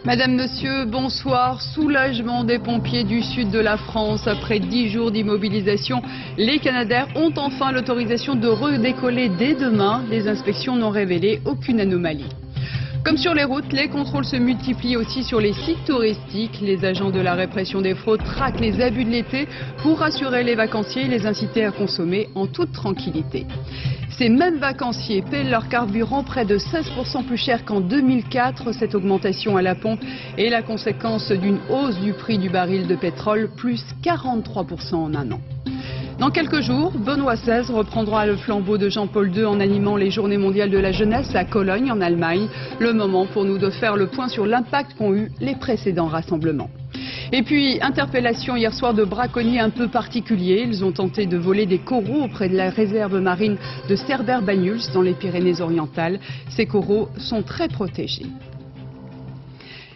Madame, Monsieur, bonsoir. Soulagement des pompiers du sud de la France. Après 10 jours d'immobilisation, les Canadair ont enfin l'autorisation de redécoller dès demain. Les inspections n'ont révélé aucune anomalie. Comme sur les routes, les contrôles se multiplient aussi sur les sites touristiques. Les agents de la répression des fraudes traquent les abus de l'été pour rassurer les vacanciers et les inciter à consommer en toute tranquillité. Ces mêmes vacanciers paient leur carburant près de 16% plus cher qu'en 2004. Cette augmentation à la pompe est la conséquence d'une hausse du prix du baril de pétrole, plus 43% en un an. Dans quelques jours, Benoît XVI reprendra le flambeau de Jean-Paul II en animant les Journées mondiales de la jeunesse à Cologne, en Allemagne. Le moment pour nous de faire le point sur l'impact qu'ont eu les précédents rassemblements. Et puis, interpellation hier soir de braconniers un peu particuliers. Ils ont tenté de voler des coraux auprès de la réserve marine de Cerbère-Banyuls dans les Pyrénées-Orientales. Ces coraux sont très protégés.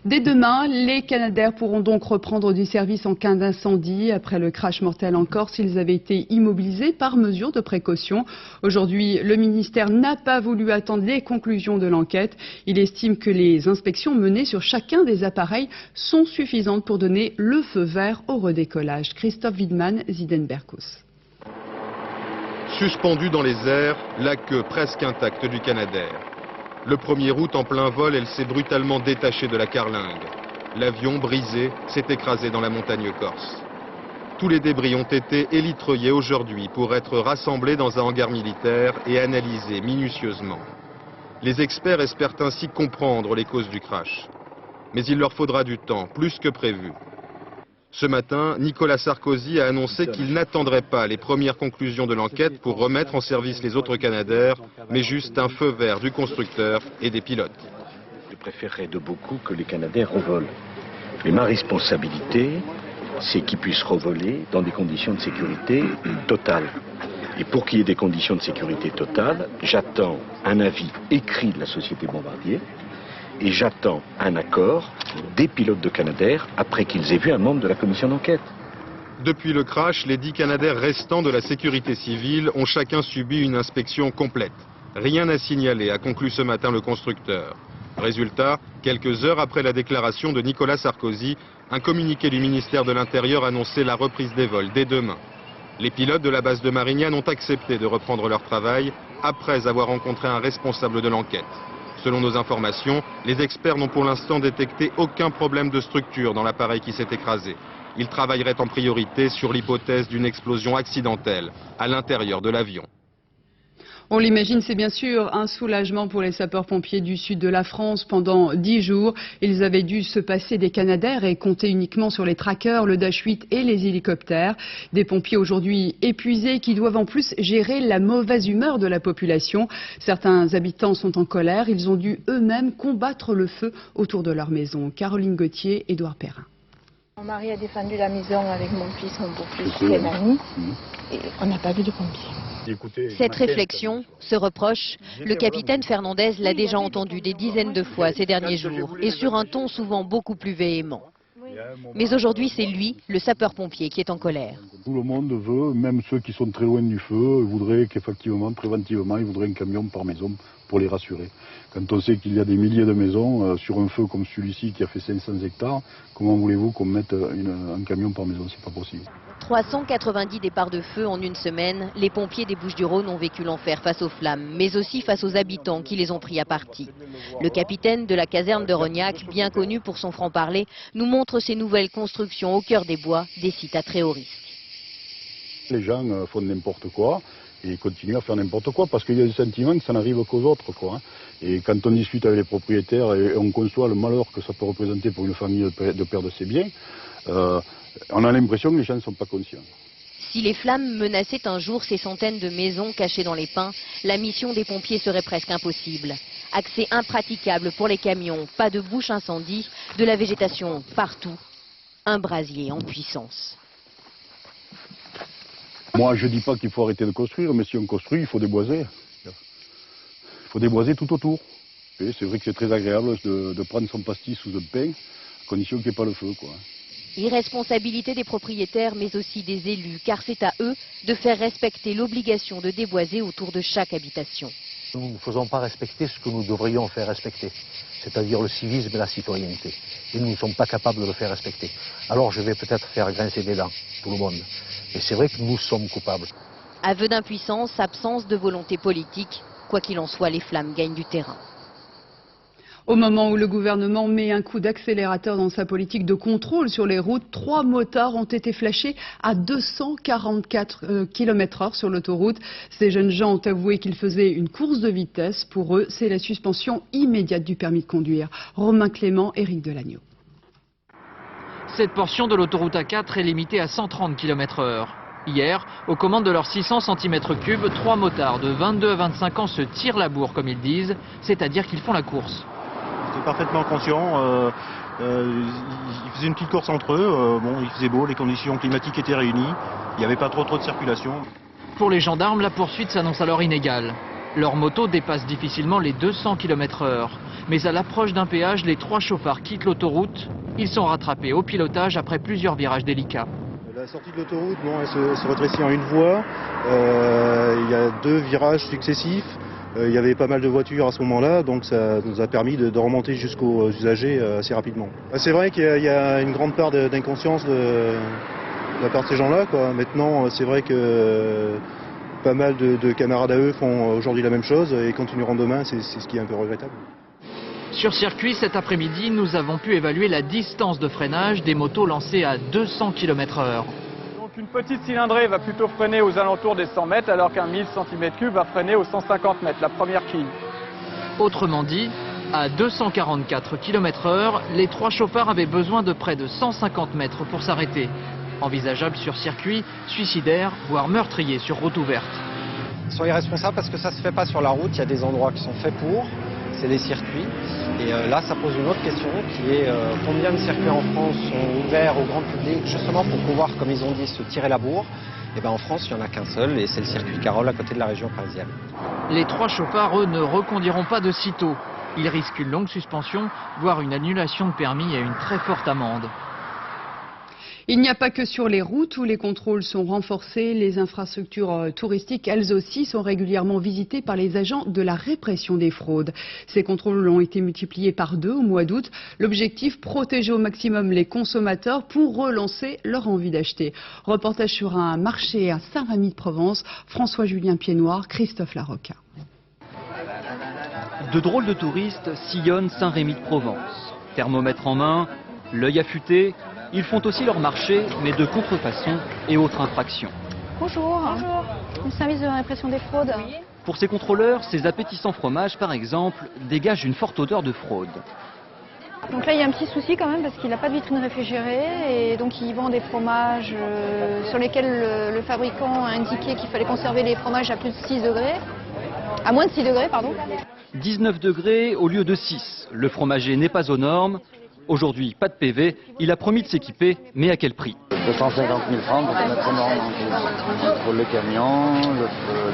Dès demain, les Canadair pourront donc reprendre du service en cas d'incendie. Après le crash mortel en Corse, ils avaient été immobilisés par mesure de précaution. Aujourd'hui, le ministère n'a pas voulu attendre les conclusions de l'enquête. Il estime que les inspections menées sur chacun des appareils sont suffisantes pour donner le feu vert au redécollage. Christophe Widman, Zidenberkus. Suspendue dans les airs, la queue presque intacte du Canadair. Le 1er août, en plein vol, elle s'est brutalement détachée de la carlingue. L'avion, brisé, s'est écrasé dans la montagne corse. Tous les débris ont été élitreillés aujourd'hui pour être rassemblés dans un hangar militaire et analysés minutieusement. Les experts espèrent ainsi comprendre les causes du crash. Mais il leur faudra du temps, plus que prévu. Ce matin, Nicolas Sarkozy a annoncé qu'il n'attendrait pas les premières conclusions de l'enquête pour remettre en service les autres Canadair, mais juste un feu vert du constructeur et des pilotes. Je préférerais de beaucoup que les Canadair revolent. Mais ma responsabilité, c'est qu'ils puissent revoler dans des conditions de sécurité totales. Et pour qu'il y ait des conditions de sécurité totales, j'attends un avis écrit de la société Bombardier et j'attends un accord des pilotes de Canadair après qu'ils aient vu un membre de la commission d'enquête. Depuis le crash, les 10 Canadair restants de la sécurité civile ont chacun subi une inspection complète. Rien à signaler, a conclu ce matin le constructeur. Résultat, quelques heures après la déclaration de Nicolas Sarkozy, un communiqué du ministère de l'Intérieur annonçait la reprise des vols dès demain. Les pilotes de la base de Marignane ont accepté de reprendre leur travail après avoir rencontré un responsable de l'enquête. Selon nos informations, les experts n'ont pour l'instant détecté aucun problème de structure dans l'appareil qui s'est écrasé. Ils travailleraient en priorité sur l'hypothèse d'une explosion accidentelle à l'intérieur de l'avion. On l'imagine, c'est bien sûr un soulagement pour les sapeurs-pompiers du sud de la France. Pendant 10 jours, ils avaient dû se passer des Canadair et compter uniquement sur les trackers, le Dash 8 et les hélicoptères. Des pompiers aujourd'hui épuisés qui doivent en plus gérer la mauvaise humeur de la population. Certains habitants sont en colère. Ils ont dû eux-mêmes combattre le feu autour de leur maison. Caroline Gauthier, Édouard Perrin. Mon mari a défendu la maison avec mon fils, mon beau-fils et mamie. Et on n'a pas vu de pompiers. Cette réflexion, ce reproche, le capitaine Fernandez l'a déjà entendu des dizaines de fois ces derniers jours, et sur un ton souvent beaucoup plus véhément. Mais aujourd'hui, c'est lui, le sapeur-pompier, qui est en colère. Tout le monde veut, même ceux qui sont très loin du feu, voudraient qu'effectivement, préventivement, ils voudraient un camion par maison pour les rassurer. Quand on sait qu'il y a des milliers de maisons sur un feu comme celui-ci qui a fait 500 hectares, comment voulez-vous qu'on mette un camion par maison? C'est pas possible. 390 départs de feu en une semaine, les pompiers des Bouches-du-Rhône ont vécu l'enfer face aux flammes, mais aussi face aux habitants qui les ont pris à partie. Le capitaine de la caserne de Rognac, bien connu pour son franc-parler, nous montre ces nouvelles constructions au cœur des bois, des sites à très haut risque. Les gens font n'importe quoi et continuent à faire n'importe quoi parce qu'il y a le sentiment que ça n'arrive qu'aux autres, quoi. Et quand on discute avec les propriétaires et on conçoit le malheur que ça peut représenter pour une famille de perdre ses biens, on a l'impression que les gens ne sont pas conscients. Si les flammes menaçaient un jour ces centaines de maisons cachées dans les pins, la mission des pompiers serait presque impossible. Accès impraticable pour les camions, pas de bouche incendie, de la végétation partout, un brasier en puissance. Moi, je ne dis pas qu'il faut arrêter de construire, mais si on construit, il faut déboiser. Il faut déboiser tout autour. C'est vrai que c'est très agréable de prendre son pastis sous un pain, à condition qu'il n'y ait pas le feu, quoi. Irresponsabilité des propriétaires, mais aussi des élus, car c'est à eux de faire respecter l'obligation de déboiser autour de chaque habitation. Nous ne faisons pas respecter ce que nous devrions faire respecter, c'est-à-dire le civisme et la citoyenneté. et nous ne sommes pas capables de le faire respecter. Alors je vais peut-être faire grincer des dents, tout le monde. Mais c'est vrai que nous sommes coupables. Aveu d'impuissance, absence de volonté politique. Quoi qu'il en soit, les flammes gagnent du terrain. Au moment où le gouvernement met un coup d'accélérateur dans sa politique de contrôle sur les routes, 3 motards ont été flashés à 244 km/h sur l'autoroute. Ces jeunes gens ont avoué qu'ils faisaient une course de vitesse. Pour eux, c'est la suspension immédiate du permis de conduire. Romain Clément, Éric Delagneau. Cette portion de l'autoroute A4 est limitée à 130 km/h. Hier, aux commandes de leurs 600 cm3, 3 motards de 22 à 25 ans se tirent la bourre, comme ils disent, c'est-à-dire qu'ils font la course. Ils étaient parfaitement conscients, ils faisaient une petite course entre eux, bon, il faisait beau, les conditions climatiques étaient réunies, il n'y avait pas trop de circulation. Pour les gendarmes, la poursuite s'annonce alors inégale. Leur moto dépasse difficilement les 200 km/h. Mais à l'approche d'un péage, les 3 chauffards quittent l'autoroute. Ils sont rattrapés au pilotage après plusieurs virages délicats. La sortie de l'autoroute, bon, elle se rétrécit en une voie, il y a 2 virages successifs. Il y avait pas mal de voitures à ce moment-là, donc ça nous a permis de remonter jusqu'aux usagers assez rapidement. C'est vrai qu'il y a une grande part d'inconscience de la part de ces gens-là, quoi. Maintenant, c'est vrai que pas mal de camarades à eux font aujourd'hui la même chose et continueront demain, c'est ce qui est un peu regrettable. Sur circuit, cet après-midi, nous avons pu évaluer la distance de freinage des motos lancées à 200 km/h. Une petite cylindrée va plutôt freiner aux alentours des 100 mètres alors qu'un 1000 cm3 va freiner aux 150 mètres, la première quille. Autrement dit, à 244 km/h, les 3 chauffards avaient besoin de près de 150 mètres pour s'arrêter. Envisageable sur circuit, suicidaire, voire meurtrier sur route ouverte. Ils sont irresponsables parce que ça ne se fait pas sur la route, il y a des endroits qui sont faits pour, c'est les circuits. Et là, ça pose une autre question qui est combien de circuits en France sont ouverts au grand public justement pour pouvoir, comme ils ont dit, se tirer la bourre. Et bien en France, il n'y en a qu'un seul et c'est le circuit Carole à côté de la région parisienne. Les 3 chauffards, eux, ne reconduiront pas de sitôt. Ils risquent une longue suspension, voire une annulation de permis et une très forte amende. Il n'y a pas que sur les routes où les contrôles sont renforcés, les infrastructures touristiques, elles aussi, sont régulièrement visitées par les agents de la répression des fraudes. Ces contrôles ont été multipliés par 2 au mois d'août. L'objectif, protéger au maximum les consommateurs pour relancer leur envie d'acheter. Reportage sur un marché à Saint-Rémy-de-Provence, François-Julien Piednoir, Christophe Larocca. De drôles de touristes sillonnent Saint-Rémy-de-Provence. Thermomètre en main, l'œil affûté. Ils font aussi leur marché, mais de contrefaçon et autres infractions. Bonjour. Bonjour. Le service de la répression des fraudes. Oui. Pour ces contrôleurs, ces appétissants fromages, par exemple, dégagent une forte odeur de fraude. Donc là, il y a un petit souci quand même parce qu'il n'a pas de vitrine réfrigérée et donc il vend des fromages sur lesquels le fabricant a indiqué qu'il fallait conserver les fromages à plus de 6 degrés. À moins de 6 degrés, pardon. 19 degrés au lieu de 6. Le fromager n'est pas aux normes. Aujourd'hui, pas de PV, il a promis de s'équiper, mais à quel prix? 250 000 francs pour mettre en ordre entre le camion,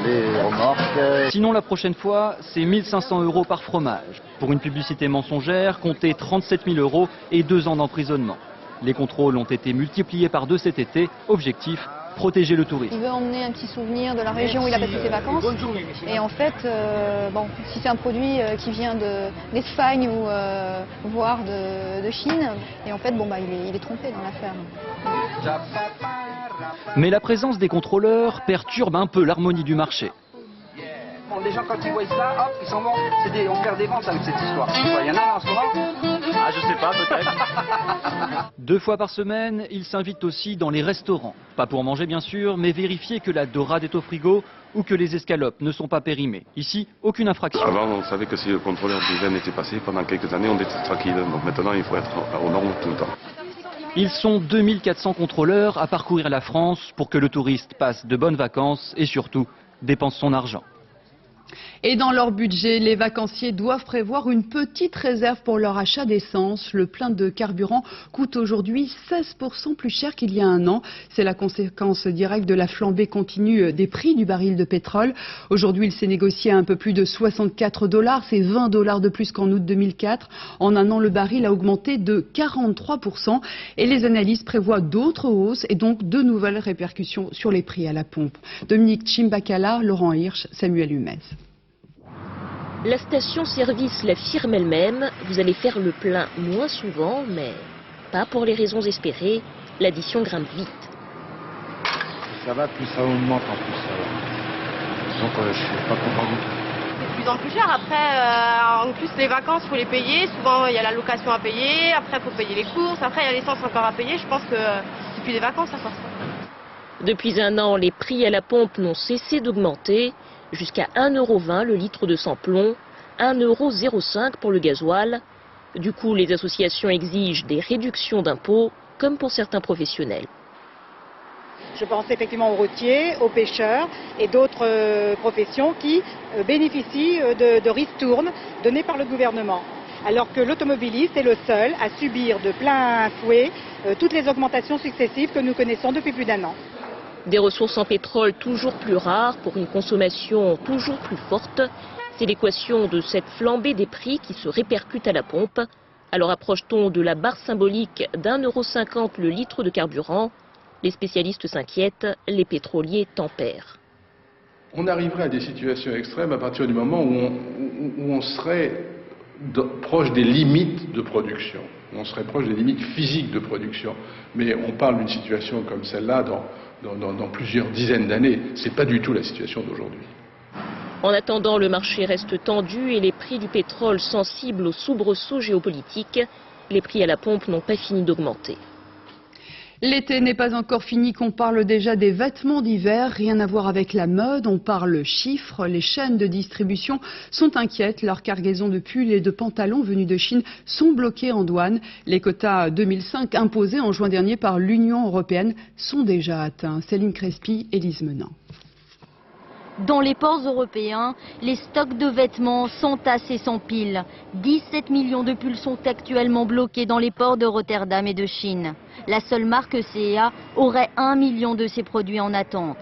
les remorques. Sinon, la prochaine fois, c'est 1 500 € par fromage. Pour une publicité mensongère, comptez 37 000 € et 2 ans d'emprisonnement. Les contrôles ont été multipliés par 2 cet été. Objectif, protéger le tourisme. Il veut emmener un petit souvenir de la région où il a passé ses vacances. Et en fait, bon, si c'est un produit qui vient d'Espagne ou voire de Chine, et en fait, bon, bah, il est trompé dans l'affaire. Mais la présence des contrôleurs perturbe un peu l'harmonie du marché. Bon, les gens, quand ils voient ça, hop, ils s'en vont. On perd des ventes avec cette histoire. Il y en a en ce moment? Ah, je sais pas, peut-être. 2 fois par semaine, ils s'invitent aussi dans les restaurants. Pas pour manger, bien sûr, mais vérifier que la dorade est au frigo ou que les escalopes ne sont pas périmées. Ici, aucune infraction. Avant, on savait que si le contrôleur d'hygiène était passé, pendant quelques années, on était tranquille. Donc maintenant, il faut être aux normes tout le temps. Ils sont 2400 contrôleurs à parcourir la France pour que le touriste passe de bonnes vacances et surtout dépense son argent. Et dans leur budget, les vacanciers doivent prévoir une petite réserve pour leur achat d'essence. Le plein de carburant coûte aujourd'hui 16% plus cher qu'il y a un an. C'est la conséquence directe de la flambée continue des prix du baril de pétrole. Aujourd'hui, il s'est négocié à un peu plus de 64 $. C'est 20 $ de plus qu'en août 2004. En un an, le baril a augmenté de 43%. Et les analystes prévoient d'autres hausses et donc de nouvelles répercussions sur les prix à la pompe. Dominique Chimbakala, Laurent Hirsch, Samuel Humez. La station-service l'affirme elle-même, vous allez faire le plein moins souvent, mais pas pour les raisons espérées, l'addition grimpe vite. Ça va, plus ça augmente en plus. Donc je suis pas content du tout. C'est de plus en plus cher. Après, en plus, les vacances, il faut les payer. Souvent, il y a la location à payer. Après, il faut payer les courses. Après, il y a l'essence encore à payer. Je pense que c'est plus des vacances, ça. Depuis un an, les prix à la pompe n'ont cessé d'augmenter. Jusqu'à 1,20 € le litre de sans-plomb, 1,05 € pour le gasoil. Du coup, les associations exigent des réductions d'impôts, comme pour certains professionnels. Je pense effectivement aux routiers, aux pêcheurs et d'autres professions qui bénéficient de ristournes données par le gouvernement. Alors que l'automobiliste est le seul à subir de plein fouet toutes les augmentations successives que nous connaissons depuis plus d'1 an. Des ressources en pétrole toujours plus rares pour une consommation toujours plus forte. C'est l'équation de cette flambée des prix qui se répercute à la pompe. Alors approche-t-on de la barre symbolique d'1,50 € le litre de carburant? Les spécialistes s'inquiètent, les pétroliers tempèrent. On arriverait à des situations extrêmes à partir du moment où on serait proche des limites de production. On serait proche des limites physiques de production. Mais on parle d'une situation comme celle-là dans plusieurs dizaines d'années. Ce n'est pas du tout la situation d'aujourd'hui. En attendant, le marché reste tendu et les prix du pétrole sensibles aux soubresauts géopolitiques. Les prix à la pompe n'ont pas fini d'augmenter. L'été n'est pas encore fini qu'on parle déjà des vêtements d'hiver, rien à voir avec la mode, on parle chiffres, les chaînes de distribution sont inquiètes, leurs cargaisons de pulls et de pantalons venus de Chine sont bloquées en douane. Les quotas 2005 imposés en juin dernier par l'Union européenne sont déjà atteints. Céline Crespi, Élise Menant. Dans les ports européens, les stocks de vêtements s'entassent et s'empilent. 17 millions de pulls sont actuellement bloqués dans les ports de Rotterdam et de Chine. La seule marque CEA aurait 1 million de ces produits en attente.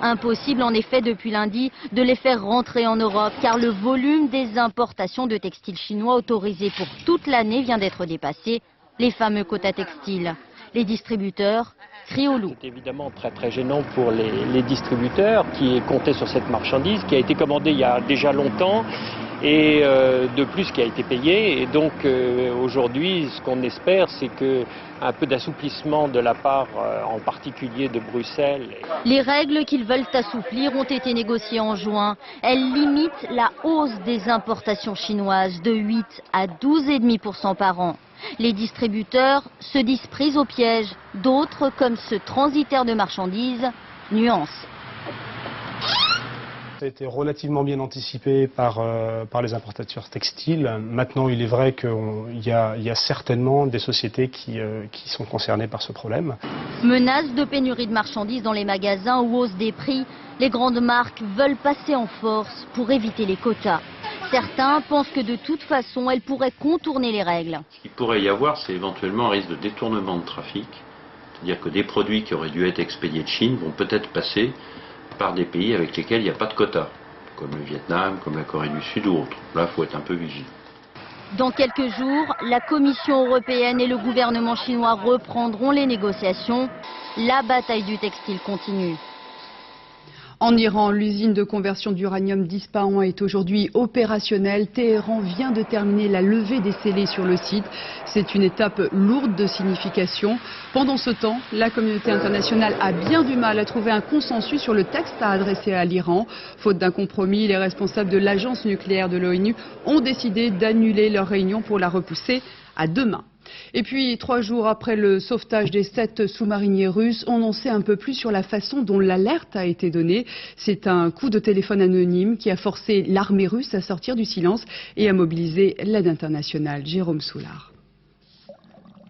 Impossible en effet depuis lundi de les faire rentrer en Europe car le volume des importations de textiles chinois autorisés pour toute l'année vient d'être dépassé, les fameux quotas textiles. Les distributeurs crient au loup. C'est évidemment très gênant pour les distributeurs qui comptaient sur cette marchandise qui a été commandée il y a déjà longtemps et de plus qui a été payée. Et donc aujourd'hui, ce qu'on espère, c'est qu'un peu d'assouplissement de la part en particulier de Bruxelles. Les règles qu'ils veulent assouplir ont été négociées en juin. Elles limitent la hausse des importations chinoises de 8 à 12,5% par an. Les distributeurs se disent pris au piège, d'autres, comme ce transitaire de marchandises, nuancent. Ça a été relativement bien anticipé par les importateurs textiles. Maintenant, il est vrai qu'il y a certainement des sociétés qui sont concernées par ce problème. Menace de pénurie de marchandises dans les magasins ou hausse des prix, les grandes marques veulent passer en force pour éviter les quotas. Certains pensent que de toute façon, elles pourraient contourner les règles. Ce qu'il pourrait y avoir, c'est éventuellement un risque de détournement de trafic. C'est-à-dire que des produits qui auraient dû être expédiés de Chine vont peut-être passer par des pays avec lesquels il n'y a pas de quotas, comme le Vietnam, comme la Corée du Sud ou autres. Là, il faut être un peu vigilant. Dans quelques jours, la Commission européenne et le gouvernement chinois reprendront les négociations. La bataille du textile continue. En Iran, l'usine de conversion d'uranium d'Ispahan est aujourd'hui opérationnelle. Téhéran vient de terminer la levée des scellés sur le site. C'est une étape lourde de signification. Pendant ce temps, la communauté internationale a bien du mal à trouver un consensus sur le texte à adresser à l'Iran. Faute d'un compromis, les responsables de l'agence nucléaire de l'ONU ont décidé d'annuler leur réunion pour la repousser à demain. Et puis, 3 jours après le sauvetage des 7 sous-mariniers russes, on en sait un peu plus sur la façon dont l'alerte a été donnée. C'est un coup de téléphone anonyme qui a forcé l'armée russe à sortir du silence et à mobiliser l'aide internationale. Jérôme Soulard.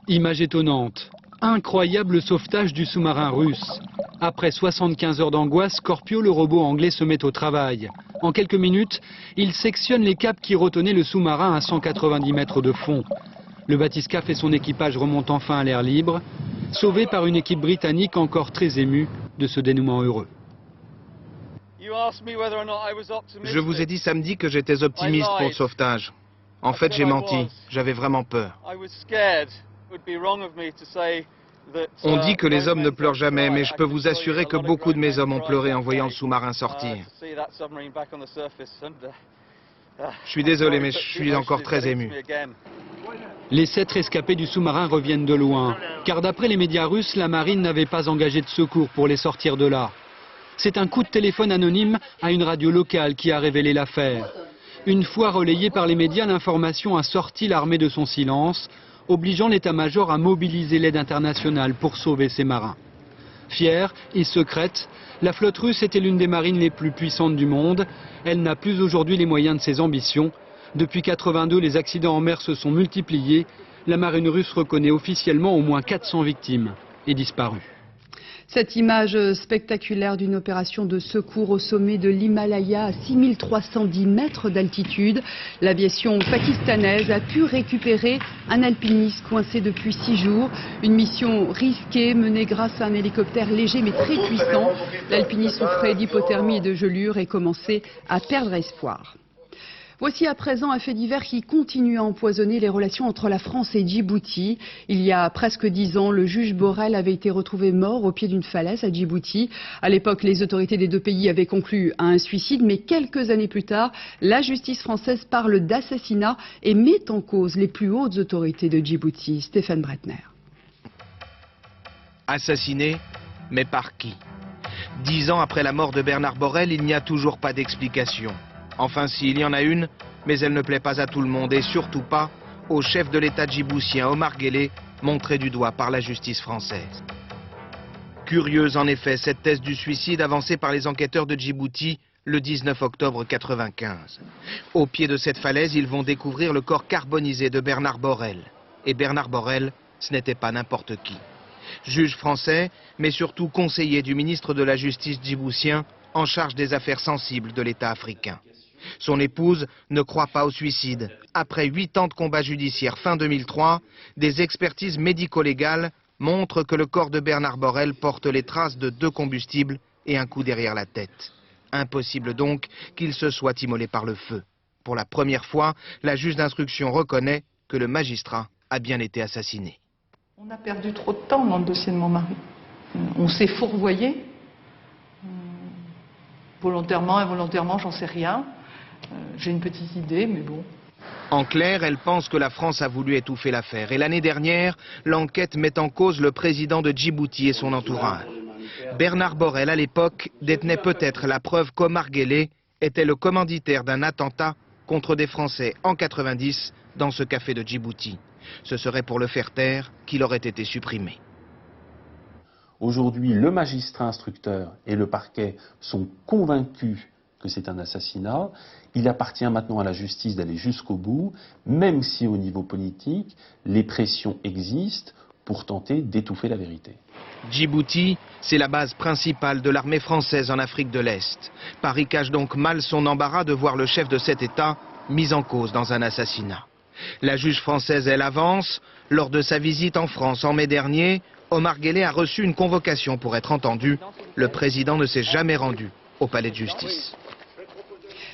Image étonnante. Incroyable sauvetage du sous-marin russe. Après 75 heures d'angoisse, Scorpio, le robot anglais, se met au travail. En quelques minutes, il sectionne les câbles qui retenaient le sous-marin à 190 mètres de fond. Le Batiscaf et son équipage remontent enfin à l'air libre, sauvés par une équipe britannique encore très émue de ce dénouement heureux. Je vous ai dit samedi que j'étais optimiste pour le sauvetage. En fait, j'ai menti. J'avais vraiment peur. On dit que les hommes ne pleurent jamais, mais je peux vous assurer que beaucoup de mes hommes ont pleuré en voyant le sous-marin sortir. Je suis désolé, mais je suis encore très ému. Les 7 rescapés du sous-marin reviennent de loin, car d'après les médias russes, la marine n'avait pas engagé de secours pour les sortir de là. C'est un coup de téléphone anonyme à une radio locale qui a révélé l'affaire. Une fois relayée par les médias, l'information a sorti l'armée de son silence, obligeant l'état-major à mobiliser l'aide internationale pour sauver ses marins. Fière et secrète, la flotte russe était l'une des marines les plus puissantes du monde. Elle n'a plus aujourd'hui les moyens de ses ambitions. Depuis 1982, les accidents en mer se sont multipliés. La marine russe reconnaît officiellement au moins 400 victimes et disparues. Cette image spectaculaire d'une opération de secours au sommet de l'Himalaya à 6310 mètres d'altitude. L'aviation pakistanaise a pu récupérer un alpiniste coincé depuis 6 jours. Une mission risquée menée grâce à un hélicoptère léger mais très puissant. L'alpiniste souffrait d'hypothermie et de gelure et commençait à perdre espoir. Voici à présent un fait divers qui continue à empoisonner les relations entre la France et Djibouti. Il y a presque 10 ans, le juge Borrell avait été retrouvé mort au pied d'une falaise à Djibouti. À l'époque, les autorités des deux pays avaient conclu à un suicide, mais quelques années plus tard, la justice française parle d'assassinat et met en cause les plus hautes autorités de Djibouti. Stéphane Bretner. Assassiné, mais par qui? 10 ans après la mort de Bernard Borrell, il n'y a toujours pas d'explication. Enfin, s'il y en a une, mais elle ne plaît pas à tout le monde et surtout pas au chef de l'État djiboutien Omar Guelleh, montré du doigt par la justice française. Curieuse en effet cette thèse du suicide avancée par les enquêteurs de Djibouti le 19 octobre 1995. Au pied de cette falaise, ils vont découvrir le corps carbonisé de Bernard Borrell. Et Bernard Borrell, ce n'était pas n'importe qui. Juge français, mais surtout conseiller du ministre de la Justice djiboutien en charge des affaires sensibles de l'État africain. Son épouse ne croit pas au suicide. Après 8 ans de combat judiciaire fin 2003, des expertises médico-légales montrent que le corps de Bernard Borrell porte les traces de 2 combustibles et un coup derrière la tête. Impossible donc qu'il se soit immolé par le feu. Pour la première fois, la juge d'instruction reconnaît que le magistrat a bien été assassiné. On a perdu trop de temps dans le dossier de mon mari. On s'est fourvoyé. Volontairement, involontairement, j'en sais rien. J'ai une petite idée, mais bon. En clair, elle pense que la France a voulu étouffer l'affaire. Et l'année dernière, l'enquête met en cause le président de Djibouti et son entourage. Bernard Borrell, à l'époque, détenait peut-être la preuve qu'Omar Guelleh était le commanditaire d'un attentat contre des Français en 90 dans ce café de Djibouti. Ce serait pour le faire taire qu'il aurait été supprimé. Aujourd'hui, le magistrat instructeur et le parquet sont convaincus que c'est un assassinat. Il appartient maintenant à la justice d'aller jusqu'au bout, même si au niveau politique, les pressions existent pour tenter d'étouffer la vérité. Djibouti, c'est la base principale de l'armée française en Afrique de l'Est. Paris cache donc mal son embarras de voir le chef de cet État mis en cause dans un assassinat. La juge française, elle avance. Lors de sa visite en France en mai dernier, Omar Guelleh a reçu une convocation pour être entendu. Le président ne s'est jamais rendu au palais de justice.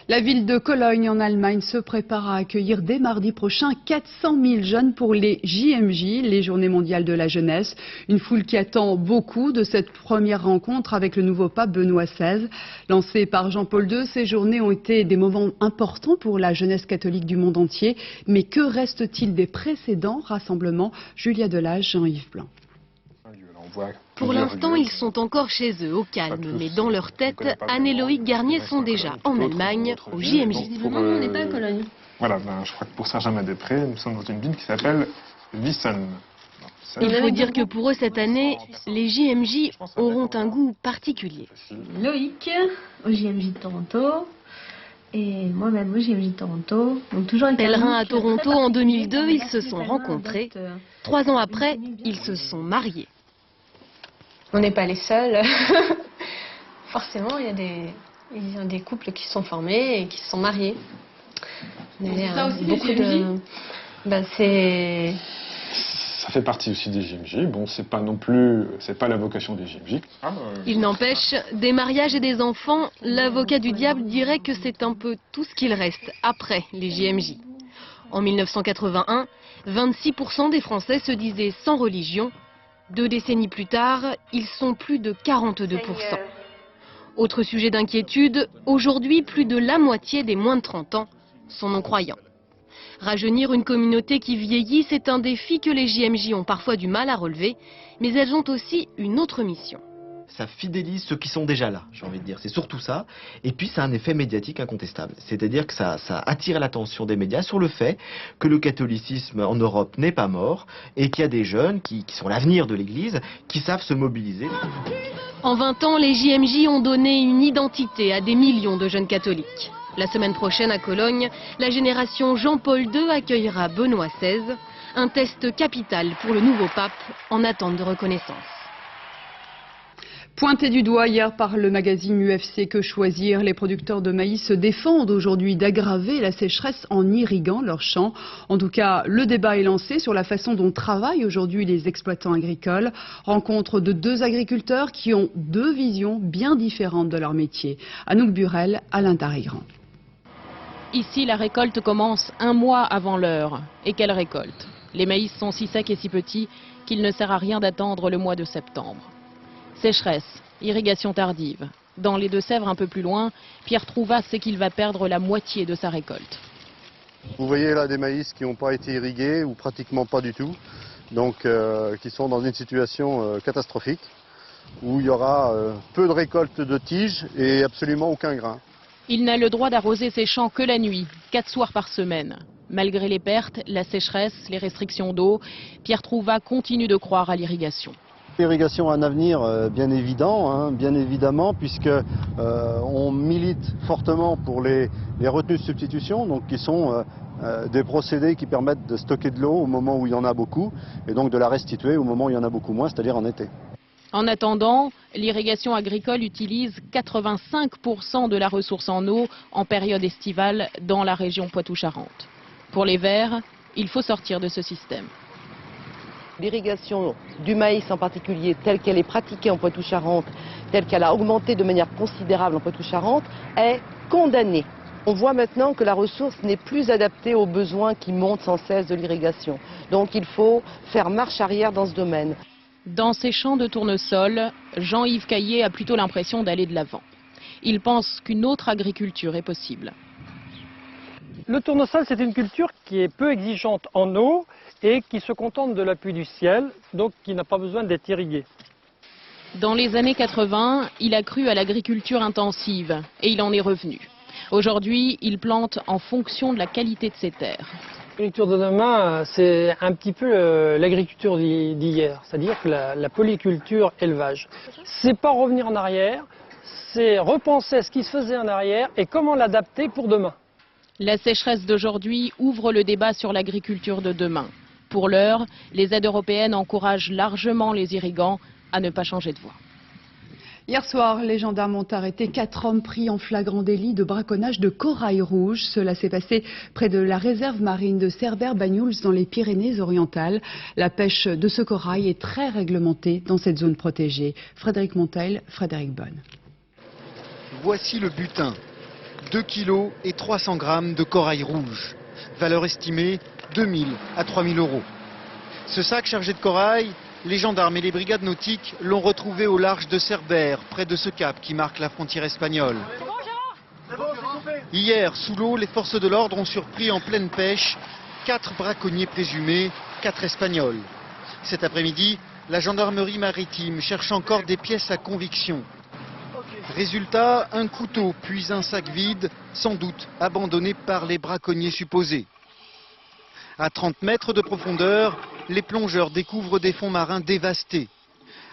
La ville de Cologne en Allemagne se prépare à accueillir dès mardi prochain 400 000 jeunes pour les JMJ, les Journées mondiales de la jeunesse. Une foule qui attend beaucoup de cette première rencontre avec le nouveau pape Benoît XVI. Lancées par Jean-Paul II, ces journées ont été des moments importants pour la jeunesse catholique du monde entier. Mais que reste-t-il des précédents rassemblements? Julia Delage, Jean-Yves Blanc. Pour l'instant, ils sont encore chez eux, au calme, mais dans leur tête, Anne et Loïc Garnier sont déjà en Allemagne, au JMJ. On n'est pas à Cologne. Voilà, je crois que pour Saint-Germain-des-Prés, nous sommes dans une ville qui s'appelle Wissen. Il faut dire que pour eux, cette année, les JMJ auront un goût particulier. Loïc, au JMJ de Toronto. Et moi-même au JMJ de Toronto. Donc toujours pèlerins à Toronto en 2002, ils se sont rencontrés. 3 ans après, ils se sont mariés. On n'est pas les seuls. Forcément, il y a des couples qui se sont formés et qui se sont mariés. C'est ça aussi beaucoup de... c'est... Ça fait partie aussi des JMJ. Bon, c'est pas la vocation des JMJ. Il n'empêche, des mariages et des enfants, l'avocat du diable dirait que c'est un peu tout ce qu'il reste après les JMJ. En 1981, 26% des Français se disaient sans religion. 2 décennies plus tard, ils sont plus de 42%. Autre sujet d'inquiétude, aujourd'hui, plus de la moitié des moins de 30 ans sont non-croyants. Rajeunir une communauté qui vieillit, c'est un défi que les JMJ ont parfois du mal à relever, mais elles ont aussi une autre mission. Ça fidélise ceux qui sont déjà là, j'ai envie de dire. C'est surtout ça. Et puis, ça a un effet médiatique incontestable. C'est-à-dire que ça attire l'attention des médias sur le fait que le catholicisme en Europe n'est pas mort et qu'il y a des jeunes qui sont l'avenir de l'Église, qui savent se mobiliser. En 20 ans, les JMJ ont donné une identité à des millions de jeunes catholiques. La semaine prochaine à Cologne, la génération Jean-Paul II accueillera Benoît XVI, un test capital pour le nouveau pape en attente de reconnaissance. Pointé du doigt hier par le magazine UFC Que Choisir, les producteurs de maïs se défendent aujourd'hui d'aggraver la sécheresse en irriguant leurs champs. En tout cas, le débat est lancé sur la façon dont travaillent aujourd'hui les exploitants agricoles. Rencontre de deux agriculteurs qui ont deux visions bien différentes de leur métier. Anouk Burel, Alain Tarigrand. Ici, la récolte commence un mois avant l'heure. Et quelle récolte? Les maïs sont si secs et si petits qu'il ne sert à rien d'attendre le mois de septembre. Sécheresse, irrigation tardive. Dans les Deux-Sèvres, un peu plus loin, Pierre Trouva sait qu'il va perdre la moitié de sa récolte. Vous voyez là des maïs qui n'ont pas été irrigués ou pratiquement pas du tout, donc qui sont dans une situation catastrophique où il y aura peu de récolte de tiges et absolument aucun grain. Il n'a le droit d'arroser ses champs que la nuit, 4 soirs par semaine. Malgré les pertes, la sécheresse, les restrictions d'eau, Pierre Trouva continue de croire à l'irrigation. L'irrigation a un avenir bien évident, bien évidemment, puisque on milite fortement pour les retenues de substitution, donc qui sont des procédés qui permettent de stocker de l'eau au moment où il y en a beaucoup, et donc de la restituer au moment où il y en a beaucoup moins, c'est-à-dire en été. En attendant, l'irrigation agricole utilise 85% de la ressource en eau en période estivale dans la région Poitou-Charentes. Pour les verts, il faut sortir de ce système. L'irrigation du maïs en particulier, telle qu'elle est pratiquée en Poitou-Charentes, telle qu'elle a augmenté de manière considérable en Poitou-Charentes, est condamnée. On voit maintenant que la ressource n'est plus adaptée aux besoins qui montent sans cesse de l'irrigation. Donc il faut faire marche arrière dans ce domaine. Dans ces champs de tournesol, Jean-Yves Caillé a plutôt l'impression d'aller de l'avant. Il pense qu'une autre agriculture est possible. Le tournesol, c'est une culture qui est peu exigeante en eau et qui se contente de l'appui du ciel, donc qui n'a pas besoin d'être irriguée. Dans les années 80, il a cru à l'agriculture intensive et il en est revenu. Aujourd'hui, il plante en fonction de la qualité de ses terres. L'agriculture de demain, c'est un petit peu l'agriculture d'hier, c'est-à-dire que la polyculture élevage. C'est pas revenir en arrière, c'est repenser ce qui se faisait en arrière et comment l'adapter pour demain. La sécheresse d'aujourd'hui ouvre le débat sur l'agriculture de demain. Pour l'heure, les aides européennes encouragent largement les irrigants à ne pas changer de voie. Hier soir, les gendarmes ont arrêté 4 hommes pris en flagrant délit de braconnage de corail rouge. Cela s'est passé près de la réserve marine de Cerbère-Banyuls dans les Pyrénées-Orientales. La pêche de ce corail est très réglementée dans cette zone protégée. Frédéric Monteil, Frédéric Bonne. Voici le butin. 2 kg et 300 grammes de corail rouge. Valeur estimée 2 000 à 3 000 euros. Ce sac chargé de corail, les gendarmes et les brigades nautiques l'ont retrouvé au large de Cerbère, près de ce cap qui marque la frontière espagnole. Hier, sous l'eau, les forces de l'ordre ont surpris en pleine pêche 4 braconniers présumés, 4 Espagnols. Cet après-midi, la gendarmerie maritime cherche encore des pièces à conviction. Résultat, un couteau puis un sac vide, sans doute abandonné par les braconniers supposés. À 30 mètres de profondeur, les plongeurs découvrent des fonds marins dévastés.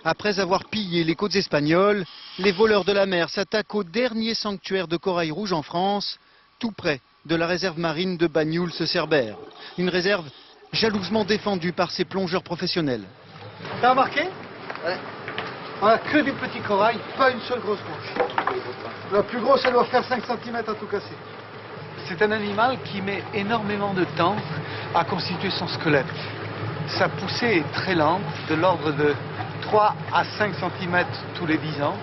Après avoir pillé les côtes espagnoles, les voleurs de la mer s'attaquent au dernier sanctuaire de corail rouge en France, tout près de la réserve marine de Banyuls-Cerbère. Une réserve jalousement défendue par ces plongeurs professionnels. T'as remarqué? Ouais. On a que du petit corail, pas une seule grosse mouche. La plus grosse, elle doit faire 5 cm à tout casser. C'est un animal qui met énormément de temps à constituer son squelette. Sa poussée est très lente, de l'ordre de 3 à 5 cm tous les 10 ans.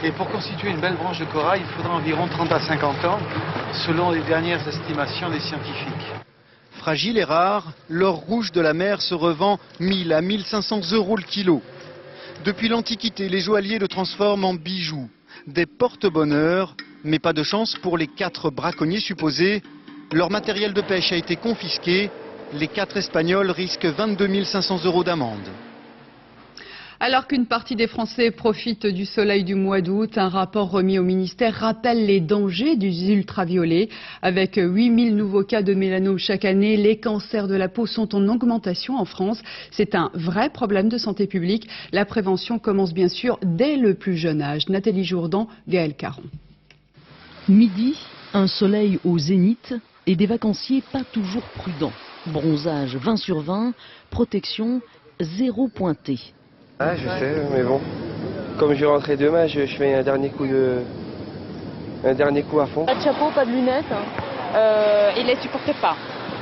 Et pour constituer une belle branche de corail, il faudra environ 30 à 50 ans, selon les dernières estimations des scientifiques. Fragile et rare, l'or rouge de la mer se revend 1000 à 1500 euros le kilo. Depuis l'Antiquité, les joailliers le transforment en bijoux, des porte-bonheur, mais pas de chance pour les 4 braconniers supposés. Leur matériel de pêche a été confisqué. Les 4 Espagnols risquent 22 500 € d'amende. Alors qu'une partie des Français profitent du soleil du mois d'août, un rapport remis au ministère rappelle les dangers des ultraviolets. Avec 8000 nouveaux cas de mélanome chaque année, les cancers de la peau sont en augmentation en France. C'est un vrai problème de santé publique. La prévention commence bien sûr dès le plus jeune âge. Nathalie Jourdan, Gaël Caron. Midi, un soleil au zénith et des vacanciers pas toujours prudents. Bronzage 20 sur 20, protection 0 pointé. Ah, je sais, mais bon, comme je vais rentrer demain, je fais un dernier coup à fond. Pas de chapeau, pas de lunettes. Ils les supportent pas.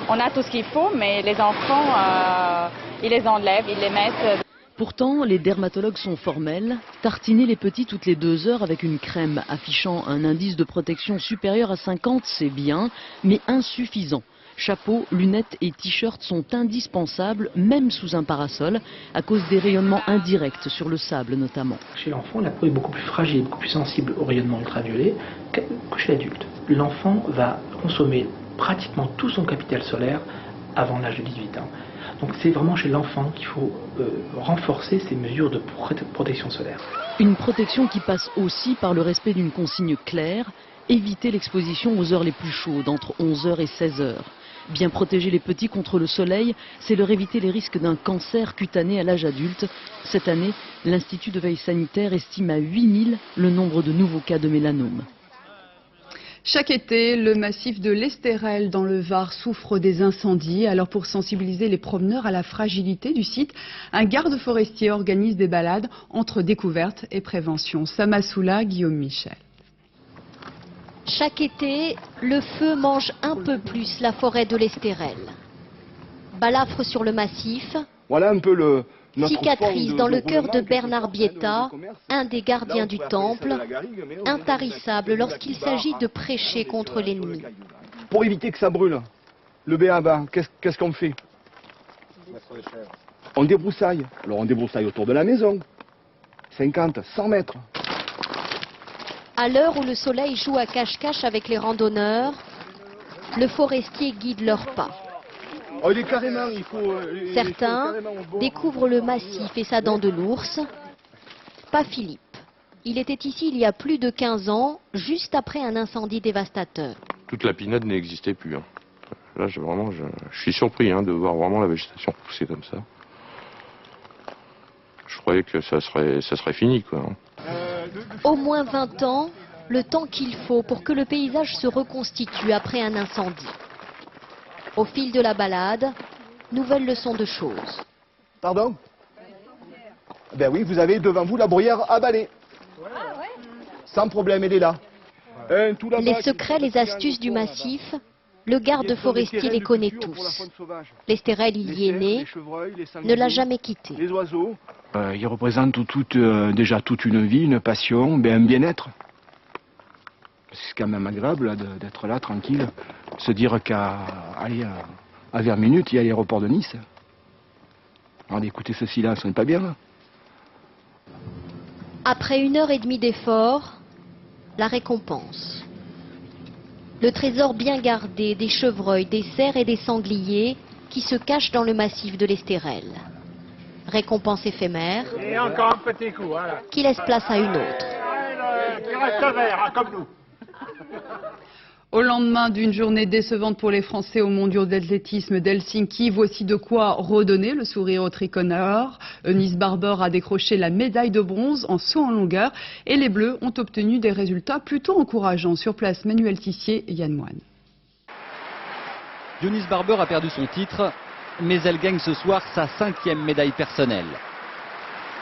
On a tout ce qu'il faut, mais les enfants, ils les enlèvent, ils les mettent. Pourtant, les dermatologues sont formels. Tartiner les petits toutes les 2 heures avec une crème affichant un indice de protection supérieur à 50, c'est bien, mais insuffisant. Chapeaux, lunettes et t-shirts sont indispensables, même sous un parasol, à cause des rayonnements indirects sur le sable notamment. Chez l'enfant, la peau est beaucoup plus fragile, beaucoup plus sensible aux rayonnements ultraviolets que chez l'adulte. L'enfant va consommer pratiquement tout son capital solaire avant l'âge de 18 ans. Donc c'est vraiment chez l'enfant qu'il faut renforcer ces mesures de protection solaire. Une protection qui passe aussi par le respect d'une consigne claire, éviter l'exposition aux heures les plus chaudes, entre 11h et 16h. Bien protéger les petits contre le soleil, c'est leur éviter les risques d'un cancer cutané à l'âge adulte. Cette année, l'Institut de veille sanitaire estime à 8000 le nombre de nouveaux cas de mélanome. Chaque été, le massif de l'Estérel dans le Var souffre des incendies. Alors pour sensibiliser les promeneurs à la fragilité du site, un garde forestier organise des balades entre découverte et prévention. Samassoula, Guillaume Michel. Chaque été, le feu mange un peu plus la forêt de l'Estérel. Balafre sur le massif, voilà un peu cicatrice dans le cœur de Bernard Bietta, un des gardiens du temple, intarissable lorsqu'il s'agit de prêcher contre l'ennemi. Pour éviter que ça brûle, le béaba, qu'est-ce qu'on fait? On débroussaille. Alors on débroussaille autour de la maison, 50, 100 mètres. À l'heure où le soleil joue à cache-cache avec les randonneurs, le forestier guide leurs pas. Oh, il est carrément, Certains découvrent le massif et sa dent de l'ours. Pas Philippe. Il était ici il y a plus de 15 ans, juste après un incendie dévastateur. Toute la pinade n'existait plus. Hein. Là, je suis surpris de voir vraiment la végétation pousser comme ça. Je croyais que ça serait fini, quoi. Au moins 20 ans, le temps qu'il faut pour que le paysage se reconstitue après un incendie. Au fil de la balade, nouvelle leçon de choses. Pardon? Ben oui, vous avez devant vous la bruyère à balai. Sans problème, elle est là. Les secrets, les astuces du massif, le garde forestier les connaît tous. L'Estérel, il y est né, ne l'a jamais quitté. Les oiseaux. Il représente déjà toute une vie, une passion, un bien-être. C'est quand même agréable d'être là, tranquille. Se dire qu'à 20 minutes, il y a l'aéroport de Nice. Alors d'écouter ce silence, on n'est pas bien là. Après 1h30 d'effort, la récompense. Le trésor bien gardé des chevreuils, des cerfs et des sangliers qui se cachent dans le massif de l'Estérel. Récompense éphémère Et encore un petit coup, voilà. qui laisse place à une autre. Qui reste vert, comme nous. Au lendemain d'une journée décevante pour les Français aux mondiaux d'athlétisme d'Helsinki, voici de quoi redonner le sourire au tricolore. Eunice Barber a décroché la médaille de bronze en saut en longueur et les Bleus ont obtenu des résultats plutôt encourageants. Sur place, Manuel Tissier et Yann Moine. Eunice Barber a perdu son titre, mais elle gagne ce soir sa 5e médaille personnelle.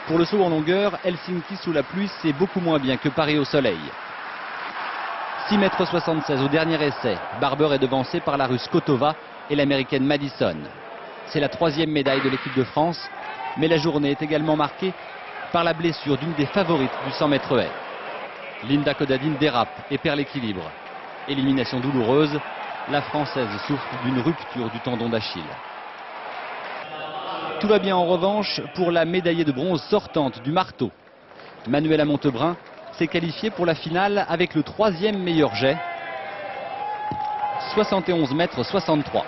Pour le saut en longueur, Helsinki sous la pluie, c'est beaucoup moins bien que Paris au soleil. 6,76 m au dernier essai. Barber est devancée par la Russe Kotova et l'Américaine Madison. C'est la 3e médaille de l'équipe de France, mais la journée est également marquée par la blessure d'une des favorites du 100 m haies. Linda Codadine dérape et perd l'équilibre. Élimination douloureuse, la Française souffre d'une rupture du tendon d'Achille. Tout va bien en revanche pour la médaillée de bronze sortante du marteau. Manuela Montebrun s'est qualifiée pour la finale avec le 3e meilleur jet. 71 mètres 63.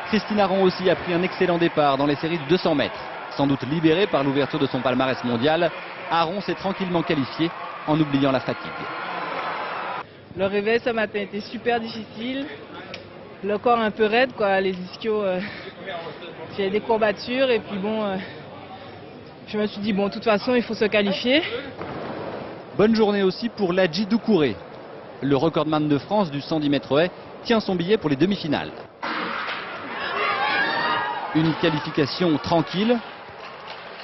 Christine Aron aussi a pris un excellent départ dans les séries de 200 mètres. Sans doute libérée par l'ouverture de son palmarès mondial, Aron s'est tranquillement qualifiée en oubliant la fatigue. Le réveil ce matin était super difficile. Le corps un peu raide, quoi, les ischios. J'ai des courbatures et puis bon, je me suis dit bon, de toute façon, il faut se qualifier. Bonne journée aussi pour Ladji Doucouré. Le recordman de France du 110 mètres haies tient son billet pour les demi-finales. Une qualification tranquille.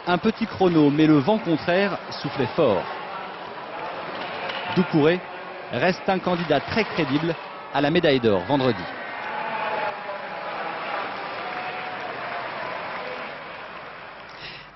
Un petit chrono, mais le vent contraire soufflait fort. Doucouré reste un candidat très crédible à la médaille d'or vendredi.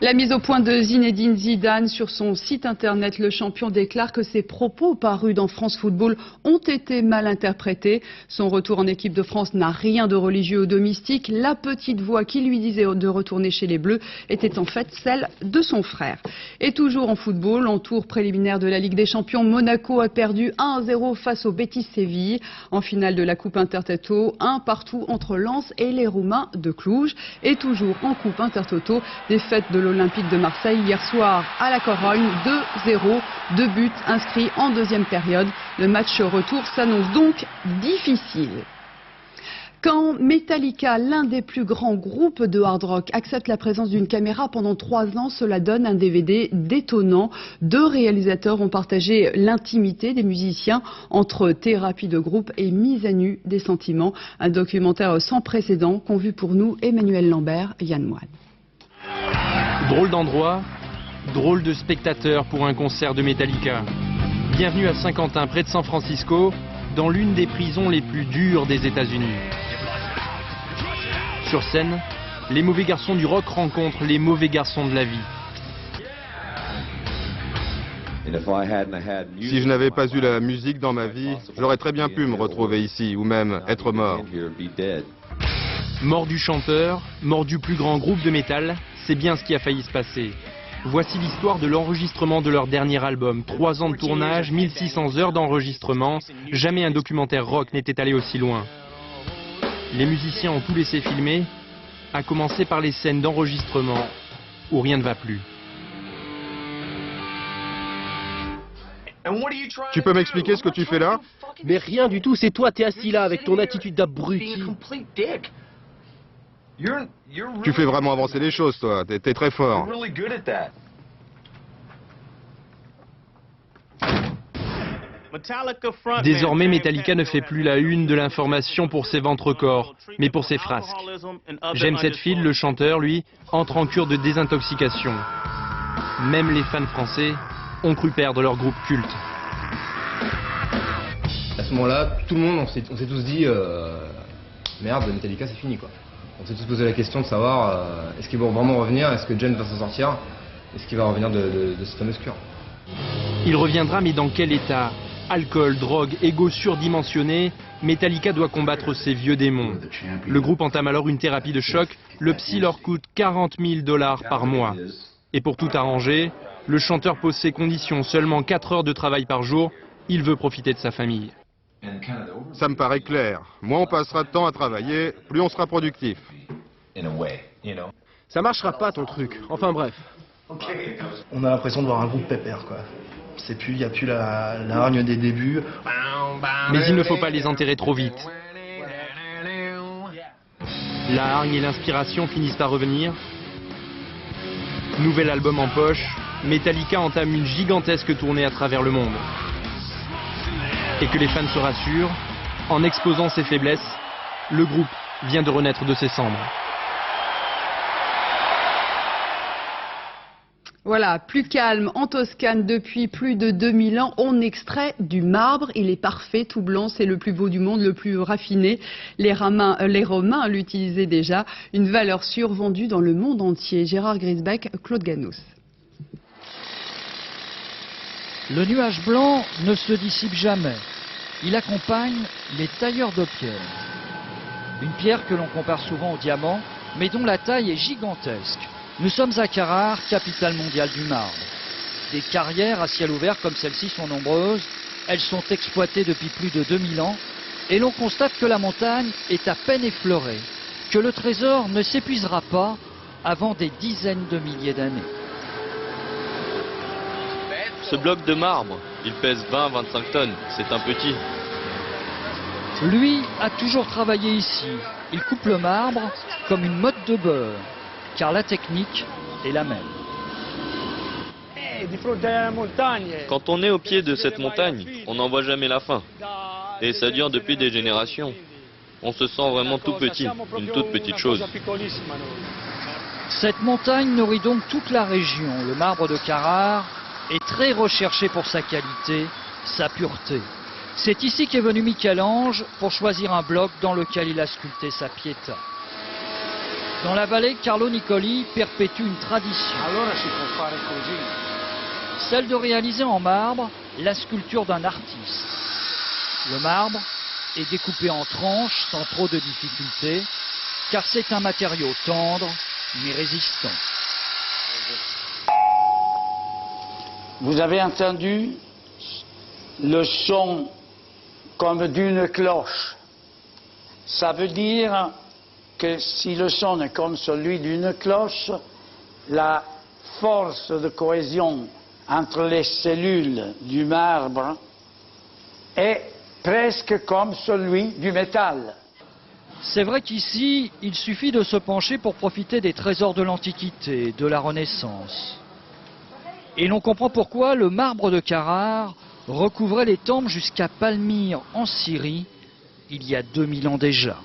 La mise au point de Zinedine Zidane sur son site internet, le champion déclare que ses propos parus dans France Football ont été mal interprétés. Son retour en équipe de France n'a rien de religieux ou de mystique. La petite voix qui lui disait de retourner chez les Bleus était en fait celle de son frère. Et toujours en football, en tour préliminaire de la Ligue des Champions, Monaco a perdu 1-0 face au Betis Séville. En finale de la Coupe Intertoto, 1-1 entre Lens et les Roumains de Cluj. Et toujours en Coupe Intertoto, défaite de l'Olympique de Marseille hier soir à la Corogne, 2-0, 2 buts inscrits en deuxième période. Le match retour s'annonce donc difficile. Quand Metallica, l'un des plus grands groupes de hard rock, accepte la présence d'une caméra pendant 3 ans, cela donne un DVD détonnant. 2 réalisateurs ont partagé l'intimité des musiciens entre thérapie de groupe et mise à nu des sentiments. Un documentaire sans précédent qu'ont vu pour nous Emmanuel Lambert, Yann Moine. Drôle d'endroit, drôle de spectateurs pour un concert de Metallica. Bienvenue à Saint-Quentin, près de San Francisco, dans l'une des prisons les plus dures des États-Unis. Sur scène, les mauvais garçons du rock rencontrent les mauvais garçons de la vie. Si je n'avais pas eu la musique dans ma vie, j'aurais très bien pu me retrouver ici, ou même être mort. Mort du chanteur, mort du plus grand groupe de métal, c'est bien ce qui a failli se passer. Voici l'histoire de l'enregistrement de leur dernier album. 3 ans de tournage, 1600 heures d'enregistrement. Jamais un documentaire rock n'était allé aussi loin. Les musiciens ont tout laissé filmer, à commencer par les scènes d'enregistrement où rien ne va plus. Tu peux m'expliquer ce que tu fais là? Mais rien du tout, c'est toi, t'es assis là avec ton attitude d'abruti. Tu fais vraiment avancer les choses, toi. T'es très fort. Désormais, Metallica ne fait plus la une de l'information pour ses ventre-corps, mais pour ses frasques. James Hetfield, le chanteur, lui, entre en cure de désintoxication. Même les fans français ont cru perdre leur groupe culte. À ce moment-là, tout le monde, on s'est tous dit merde, Metallica c'est fini quoi. On s'est tous posé la question de savoir est-ce qu'ils vont vraiment revenir, est-ce que James va s'en sortir, est-ce qu'il va revenir de cette fameuse cure. Il reviendra, mais dans quel état? Alcool, drogue, ego surdimensionné, Metallica doit combattre ses vieux démons. Le groupe entame alors une thérapie de choc, le psy leur coûte 40 000 $ par mois. Et pour tout arranger, le chanteur pose ses conditions, seulement 4 heures de travail par jour, il veut profiter de sa famille. Ça me paraît clair. Moins on passera de temps à travailler, plus on sera productif. Ça marchera pas ton truc, enfin bref. On a l'impression de voir un groupe pépère quoi. Il n'y a plus la hargne des débuts. Mais il ne faut pas les enterrer trop vite. La hargne et l'inspiration finissent par revenir. Nouvel album en poche, Metallica entame une gigantesque tournée à travers le monde. Et que les fans se rassurent, en exposant ses faiblesses, le groupe vient de renaître de ses cendres. Voilà, plus calme en Toscane depuis plus de 2000 ans. On extrait du marbre, il est parfait, tout blanc, c'est le plus beau du monde, le plus raffiné. Les Romains l'utilisaient déjà, une valeur sûre vendue dans le monde entier. Gérard Grisbeck, Claude Ganous. Le nuage blanc ne se dissipe jamais. Il accompagne les tailleurs de pierre. Une pierre que l'on compare souvent au diamant, mais dont la taille est gigantesque. Nous sommes à Carrare, capitale mondiale du marbre. Des carrières à ciel ouvert comme celle-ci sont nombreuses. Elles sont exploitées depuis plus de 2000 ans. Et l'on constate que la montagne est à peine effleurée, que le trésor ne s'épuisera pas avant des dizaines de milliers d'années. Ce bloc de marbre, il pèse 20-25 tonnes, c'est un petit. Lui a toujours travaillé ici. Il coupe le marbre comme une motte de beurre, car la technique est la même. Quand on est au pied de cette montagne, on n'en voit jamais la fin. Et ça dure depuis des générations. On se sent vraiment tout petit, une toute petite chose. Cette montagne nourrit donc toute la région. Le marbre de Carrare est très recherché pour sa qualité, sa pureté. C'est ici qu'est venu Michel-Ange pour choisir un bloc dans lequel il a sculpté sa Pietà. Dans la vallée, Carlo Niccoli perpétue une tradition. Celle de réaliser en marbre la sculpture d'un artiste. Le marbre est découpé en tranches sans trop de difficulté, car c'est un matériau tendre mais résistant. Vous avez entendu le son comme d'une cloche. Ça veut dire que si le son est comme celui d'une cloche, la force de cohésion entre les cellules du marbre est presque comme celui du métal. C'est vrai qu'ici, il suffit de se pencher pour profiter des trésors de l'Antiquité, de la Renaissance. Et l'on comprend pourquoi le marbre de Carrare recouvrait les temples jusqu'à Palmyre en Syrie, il y a 2000 ans déjà.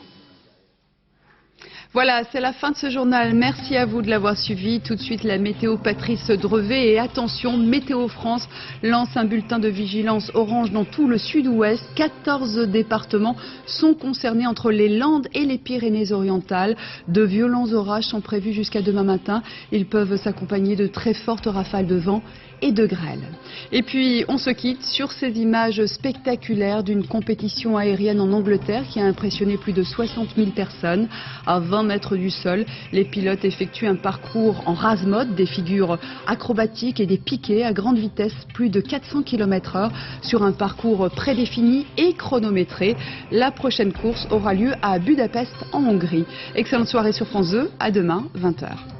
Voilà, c'est la fin de ce journal. Merci à vous de l'avoir suivi. Tout de suite, la météo Patrice Drevet. Et attention, Météo France lance un bulletin de vigilance orange dans tout le sud-ouest. 14 départements sont concernés entre les Landes et les Pyrénées-Orientales. De violents orages sont prévus jusqu'à demain matin. Ils peuvent s'accompagner de très fortes rafales de vent et de grêle. Et puis, on se quitte sur ces images spectaculaires d'une compétition aérienne en Angleterre qui a impressionné plus de 60 000 personnes. À 20 mètres du sol, les pilotes effectuent un parcours en rase-mode, des figures acrobatiques et des piquets à grande vitesse, plus de 400 km/h sur un parcours prédéfini et chronométré. La prochaine course aura lieu à Budapest en Hongrie. Excellente soirée sur France 2, à demain, 20 h.